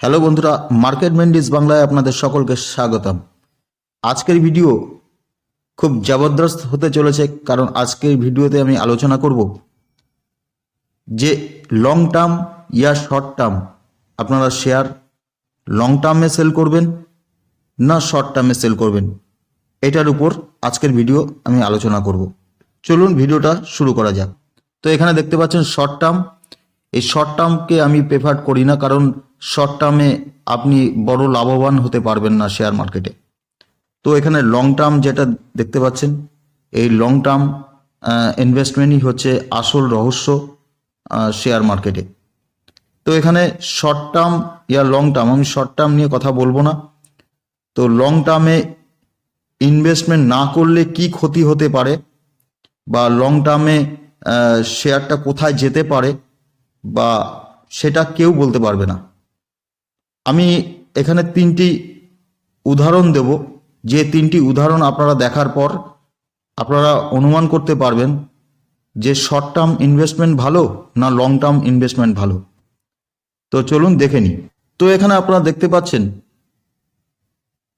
Hello বন্ধুরা, market Mendis বাংলায় আপনাদের সকলকে স্বাগতম। আজকের ভিডিও খুব জবরদস্ত হতে চলেছে, কারণ আজকের ভিডিওতে আমি আলোচনা করব যে লং টার্ম ইয়া শর্ট টার্ম আপনারা শেয়ার লং টার্মে সেল করবেন না শর্ট টার্মে সেল করবেন, এটার উপর আজকের ভিডিও আমি আলোচনা করব। চলুন ভিডিওটা শুরু করা যাক। তো এখানে দেখতে পাচ্ছেন শর্ট টার্ম। এই শর্ট টার্মকে আমি প্রেফার করি না, কারণ শর্ট টার্মে আপনি বড় লাভবান হতে পারবেন না শেয়ার মার্কেটে। তো এখানে লং টার্ম যেটা দেখতে পাচ্ছেন, এই লং টার্ম ইনভেস্টমেন্টই হচ্ছে আসল রহস্য শেয়ার মার্কেটে। তো এখানে শর্ট টার্ম ইয়া লং টার্ম, আমি শর্ট টার্ম নিয়ে কথা বলবো না। তো লং টার্মে ইনভেস্টমেন্ট না করলে কি ক্ষতি হতে পারে, বা লং টার্মে শেয়ারটা কোথায় যেতে পারে, বা সেটা কেউ বলতে পারবে না। আমি এখানে তিনটি উদাহরণ দেব, যে তিনটি উদাহরণ আপনারা দেখার পর আপনারা অনুমান করতে পারবেন যে শর্ট টার্ম ইনভেস্টমেন্ট ভালো না লং টার্ম ইনভেস্টমেন্ট ভালো। তো চলুন দেখে নিই। তো এখানে আপনারা দেখতে পাচ্ছেন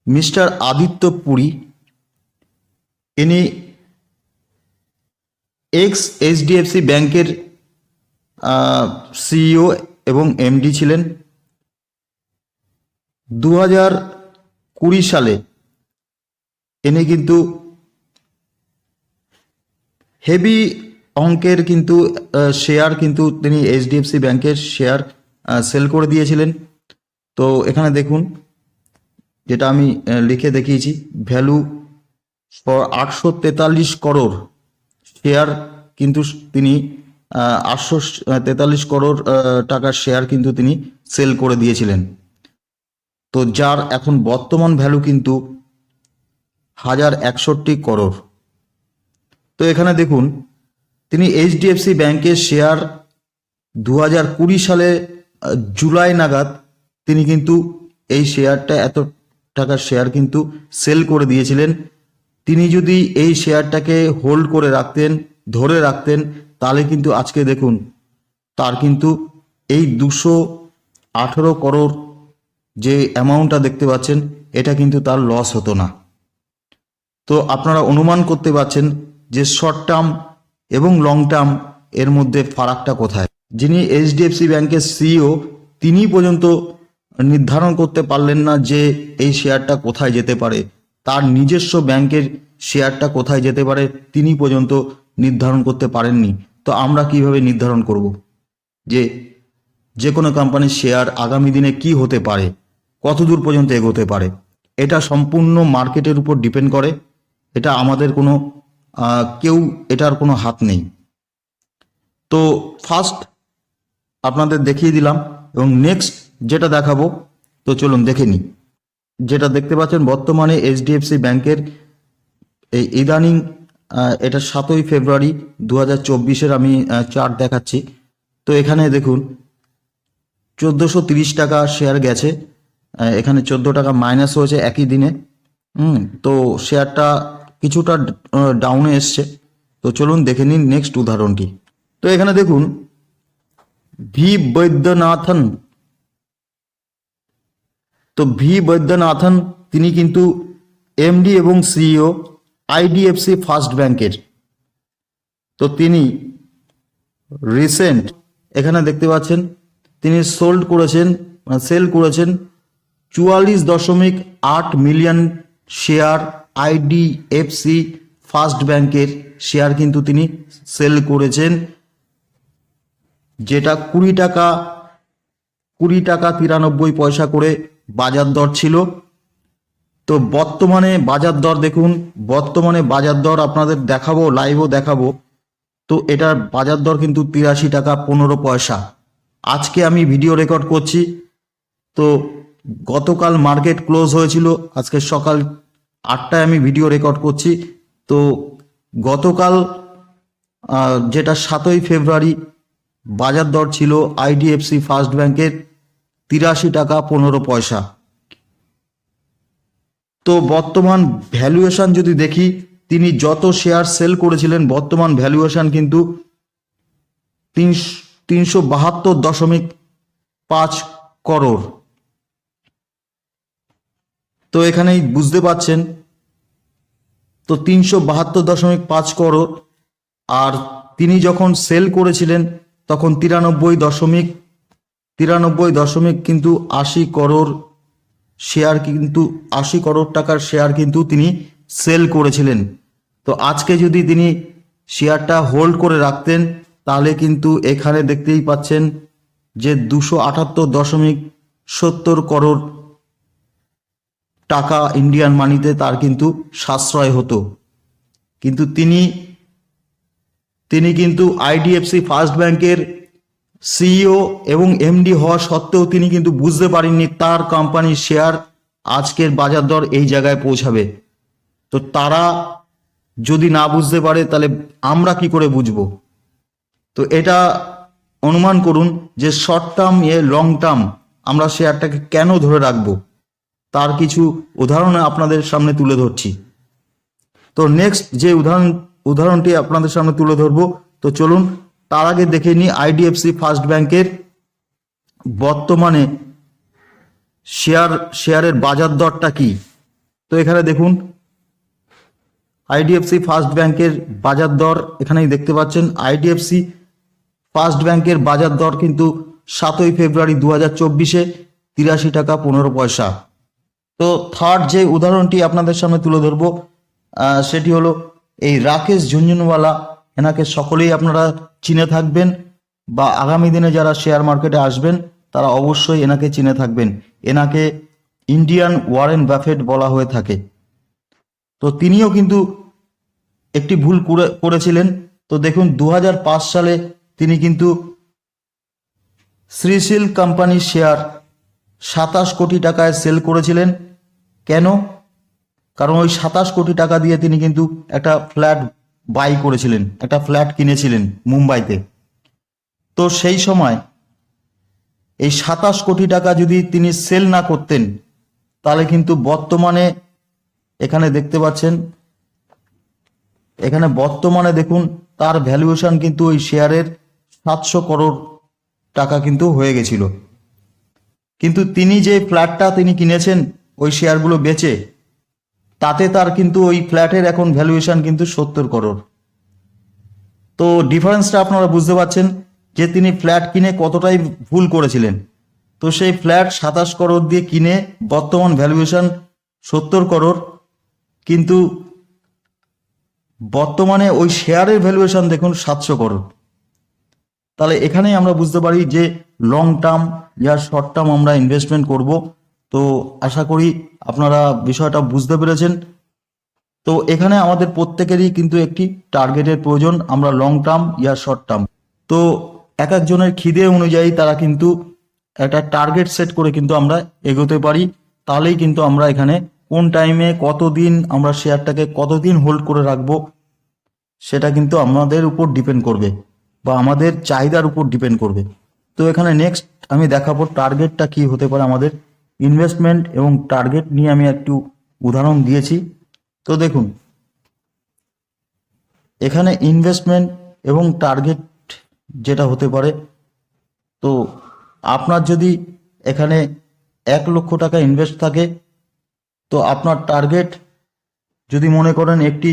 মিস্টার আদিত্য পুরী, ইনি এক্স এইচডিএফসি ব্যাংকের সিইও এবং এমডি ছিলেন। 2020 সালে ইনি কিন্তু হেভি অঙ্কের কিন্তু শেয়ার কিন্তু তিনি এইচডিএফসি ব্যাংকের শেয়ার সেল করে দিয়েছিলেন। তো এখানে দেখুন, যেটা আমি লিখে দেখিয়েছি, ভ্যালু ফর 843 করোড় শেয়ার কিন্তু তিনি 843 করোড় টাকার শেয়ার কিন্তু তিনি সেল করে দিয়েছিলেন। তো যার এখন বর্তমান ভ্যালু কিন্তু 1061 করোড়। তো এখানে দেখুন, তিনি এইচডিএফসি ব্যাংকের শেয়ার 2020 সালে জুলাই নাগাদ তিনি কিন্তু এই শেয়ারটা এত টাকার শেয়ার কিন্তু সেল করে দিয়েছিলেন। তিনি যদি এই শেয়ারটাকে হোল্ড করে রাখতেন, ধরে রাখতেন, তাহলে কিন্তু আজকে দেখুন তার কিন্তু এই 218 করোড় যে অ্যামাউন্টটা দেখতে পাচ্ছেন, এটা কিন্তু তার লস হতো না। তো আপনারা অনুমান করতে পারছেন যে শর্ট টার্ম এবং লং টার্ম এর মধ্যে ফারাকটা কোথায়। যিনি এইচডিএফসি ব্যাংকের সিইও, তিনি পর্যন্ত নির্ধারণ করতে পারলেন না যে এই শেয়ারটা কোথায় যেতে পারে, তার নিজস্ব ব্যাংকের শেয়ারটা কোথায় যেতে পারে তিনি পর্যন্ত নির্ধারণ করতে পারেননি। তো আমরা কিভাবে নির্ধারণ করব যে কোনো কোম্পানির শেয়ার আগামী দিনে কি হতে পারে, কত দূর পর্যন্ত এগোতে পারে? এটা সম্পূর্ণ মার্কেটের উপর ডিপেন্ড করে। এটা আমাদের কোনো কেউ এটার কোনো হাত নেই। তো ফার্স্ট আপনাদের দেখিয়ে দিলাম, এবং নেক্সট যেটা দেখাবো, তো চলুন দেখে নিই। যেটা দেখতে পাচ্ছেন বর্তমানে এইচডিএফসি ব্যাংকের এই ইদানিং, এটা 7ই ফেব্রুয়ারি 2024 আমি চার্ট দেখাচ্ছি। তো এখানে দেখুন 1430 টাকা শেয়ার গেছে, এখানে 14 টাকা মাইনাস হয়েছে একই দিনে। তো শেয়ারটা কিছুটা ডাউনে এসছে। তো চলুন দেখে নিন নেক্সট উদাহরণটি। তো এখানে দেখুন ভি বৈদ্যনাথন। তো ভি বৈদ্যনাথন তিনি কিন্তু এমডি এবং সিইও আইডিএফসি ফার্স্ট ব্যাংকের। তো তিনি রিসেন্ট এখানে দেখতে পাচ্ছেন তিনি সেল করেছেন 44.8 মিলিয়ন শেয়ার আইডিএফসি ফার্স্ট ব্যাংকের শেয়ার কিন্তু তিনি সেল করেছেন, যেটা 20 টাকা 93 পয়সা করে বাজার দর ছিল। তো বর্তমানে বাজার দর দেখুন, বর্তমানে বাজার দর আপনাদের দেখাবো, লাইভও দেখাবো। তো এটার বাজার দর কিন্তু 83 টাকা 15 পয়সা। আজকে আমি ভিডিও রেকর্ড করছি, তো গতকাল মার্কেট ক্লোজ হয়েছিল, আজকে সকাল 8টায় আমি ভিডিও রেকর্ড করছি। তো গতকাল যেটা 7ই ফেব্রুয়ারি বাজার দর ছিল আইডিএফসি ফার্স্ট ব্যাংকের 83 টাকা 15 পয়সা। তো বর্তমান ভ্যালুয়েশন যদি দেখি, তিনি যত শেয়ার সেল করেছিলেন বর্তমান ভ্যালুয়েশন কিন্তু 372.5 করোড়। তো এখানেই বুঝতে পাচ্ছেন, তো 372.5 করোড়, আর তিনি যখন সেল করেছিলেন তখন 93 দশমিক কিন্তু 80 করোড় শেয়ার, কিন্তু 80 করোড় টাকার শেয়ার কিন্তু তিনি সেল করেছিলেন। তো আজকে যদি তিনি শেয়ারটা হোল্ড করে রাখতেন তাহলে কিন্তু এখানে দেখতেই পাচ্ছেন যে 278.70 করোড় টাকা ইন্ডিয়ান মানিতে তার কিন্তু সাশ্রয় হতো। কিন্তু তিনি কিন্তু আইডিএফসি ফার্স্ট ব্যাংকের সিইও এবং এমডি হওয়া সত্ত্বেও তিনি কিন্তু বুঝতে পারেননি তার কোম্পানির শেয়ার আজকের বাজার দর এই জায়গায় পৌঁছাবে। তো তারা যদি না বুঝতে পারে তাহলে আমরা কি করে বুঝবো? তো এটা অনুমান করুন যে শর্ট টার্ম লং টার্ম আমরা শেয়ারটাকে কেন ধরে রাখবো, তার কিছু উদাহরণ আপনাদের সামনে তুলে ধরছি। তো নেক্সট যে উদাহরণটি আপনাদের সামনে তুলে ধরবো, তো চলুন তার আগে দেখে নিই আইডিএফসি ফার্স্ট ব্যাংকের বর্তমানে শেয়ারের বাজার দরটা কি। তো এখানে দেখুন আইডিএফসি ফার্স্ট ব্যাংকের বাজার দর এখানেই দেখতে পাচ্ছেন। আইডিএফসি ফার্স্ট ব্যাংকের বাজার দর কিন্তু 7 ফেব্রুয়ারি 2024 83 টাকা 15 পয়সা। তো থার্ড যে উদাহরণটি আপনাদের সামনে তুলে ধরবো সেটি হলো এই রাকেশ ঝুনঝুনওয়ালা। এনাকে সকলেই আপনারা চিনে থাকবেন, বা আগামী দিনে যারা শেয়ার মার্কেটে আসবেন তারা অবশ্যই এনাকে চিনে থাকবেন। এনাকে ইন্ডিয়ান ওয়ারেন বাফেট বলা হয়ে থাকে। তো তিনিও কিন্তু একটি ভুল করেছিলেন। তো দেখুন 2005 সালে তিনি কিন্তু শ্রীশিল কোম্পানির শেয়ার 27 কোটি টাকায় সেল করেছিলেন। কেন? কারণ ওই 27 কোটি টাকা দিয়ে তিনি কিন্তু একটা ফ্ল্যাট বাই করেছিলেন, একটা ফ্ল্যাট কিনেছিলেন মুম্বাইতে। তো সেই সময় এই 27 কোটি টাকা যদি তিনি সেল না করতেন তাহলে কিন্তু বর্তমানে এখানে দেখতে পাচ্ছেন, এখানে বর্তমানে দেখুন তার ভ্যালুয়েশন কিন্তু ওই শেয়ারের 700 করোড় টাকা কিন্তু হয়ে গেছিল। কিন্তু তিনি যে ফ্ল্যাটটা তিনি কিনেছেন ওই শেয়ারগুলো বেচে, তাতে তার কিন্তু ওই ফ্ল্যাটের এখন ভ্যালুয়েশন কিন্তু 70 করোড়। তো ডিফারেন্সটা আপনারা বুঝতে পারছেন যে তিনি ফ্ল্যাট কিনে কতটাই ভুল করেছিলেন। তো সেই ফ্ল্যাট 27 করোড় দিয়ে কিনে বর্তমান ভ্যালুয়েশন 70 করোড়, কিন্তু বর্তমানে ওই শেয়ারের ভ্যালুয়েশন দেখুন 700 করোড়। তাহলে এখানেই আমরা বুঝতে পারি যে লং টার্ম या শর্ট টার্ম আমরা ইনভেস্টমেন্ট করব। তো আশা করি আপনারা বিষয়টা বুঝতে পেরেছেন। তো এখানে আমাদের প্রত্যেকেরই কিন্তু একটি টার্গেটের প্রয়োজন, আমরা লং টার্ম या শর্ট টার্ম। তো এক একজনের খিদে অনুযায়ী তারা কিন্তু একটা টার্গেট সেট করে কিন্তু আমরা এগোতে পারি। তাহলেই কিন্তু আমরা এখানে কোন টাইমে কতদিন আমরা শেয়ারটাকে কতদিন হোল্ড করে রাখবো সেটা কিন্তু আমাদের উপর ডিপেন্ড করবে, বা আমাদের চাহিদার উপর ডিপেন্ড করবে। তো এখানে নেক্সট আমি দেখাবো টার্গেটটা কি হতে পারে আমাদের। ইনভেস্টমেন্ট এবং টার্গেট নিয়ে আমি একটু উদাহরণ দিয়েছি। তো দেখুন এখানে ইনভেস্টমেন্ট এবং টার্গেট যেটা হতে পারে, তো আপনার যদি এখানে 1 লক্ষ টাকা ইনভেস্ট থাকে, তো আপনার টার্গেট যদি মনে করেন একটি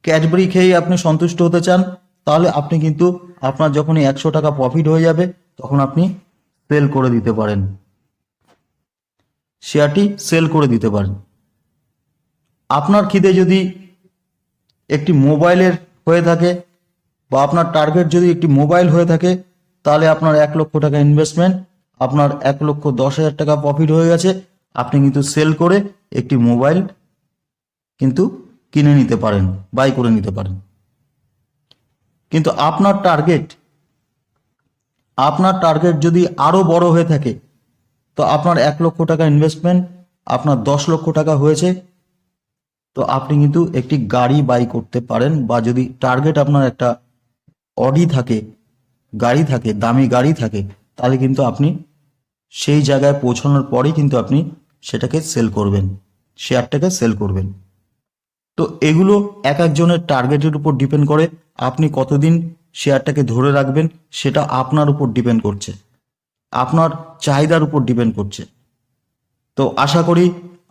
ক্যাডবেরি খেয়ে আপনি সন্তুষ্ট হতে চান, তাহলে আপনি কিন্তু আপনার যখনই 100 টাকা প্রফিট হয়ে যাবে তখন আপনি সেল করে দিতে পারেন, শেয়ারটি সেল করে দিতে পারেন। আপনার খিদে যদি একটি মোবাইলের হয়ে থাকে, বা আপনার টার্গেট যদি একটি মোবাইল হয়ে থাকে, তাহলে আপনার 1 লক্ষ টাকা ইনভেস্টমেন্ট, আপনার 1,10,000 টাকা প্রফিট হয়ে গেছে, আপনি কিন্তু সেল করে একটি মোবাইল কিন্তু কিনে নিতে পারেন, বাই করে নিতে পারেন। কিন্তু আপনার টার্গেট যদি আরো বড় হয়ে থাকে, তো আপনার 1 লক্ষ টাকা ইনভেস্টমেন্ট, আপনার 10 লক্ষ টাকা হয়েছে, তো আপনি কিন্তু একটি গাড়ি বাই করতে পারেন। বা যদি টার্গেট আপনার একটা অডি থাকে, গাড়ি থাকে, দামি গাড়ি থাকে, তাহলে কিন্তু আপনি সেই জায়গায় পৌঁছানোর পরেই কিন্তু আপনি সেটাকে সেল করবেন, শেয়ারটাকে সেল করবেন। তো এগুলো এক একজনের টার্গেটের উপর ডিপেন্ড করে। আপনি কতদিন শেয়ারটাকে ধরে রাখবেন সেটা আপনার উপর ডিপেন্ড করছে, আপনার চাহিদার উপর ডিপেন্ড করছে। তো আশা করি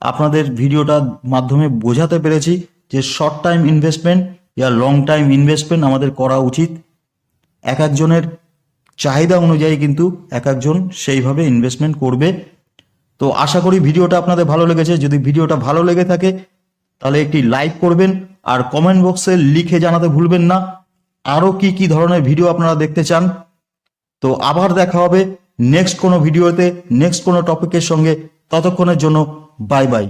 আপনাদের ভিডিওটার মাধ্যমে বোঝাতে পেরেছি যে শর্ট টাইম ইনভেস্টমেন্ট ইয়া লং টাইম ইনভেস্টমেন্ট আমাদের করা উচিত। এক একজনের চাহিদা অনুযায়ী কিন্তু এক একজন সেইভাবে ইনভেস্টমেন্ট করবে। তো আশা করি ভিডিওটা আপনাদের ভালো লেগেছে। যদি ভিডিওটা ভালো লেগে থাকে তাহলে একটি লাইক করবেন, আর কমেন্ট বক্সে লিখে জানাতে ভুলবেন না আরও কি কি ধরনের ভিডিও আপনারা দেখতে চান। তো আবার দেখা হবে নেক্সট কোনো ভিডিওতে, নেক্সট কোনো টপিকের সঙ্গে। ততক্ষণের জন্য বাই বাই।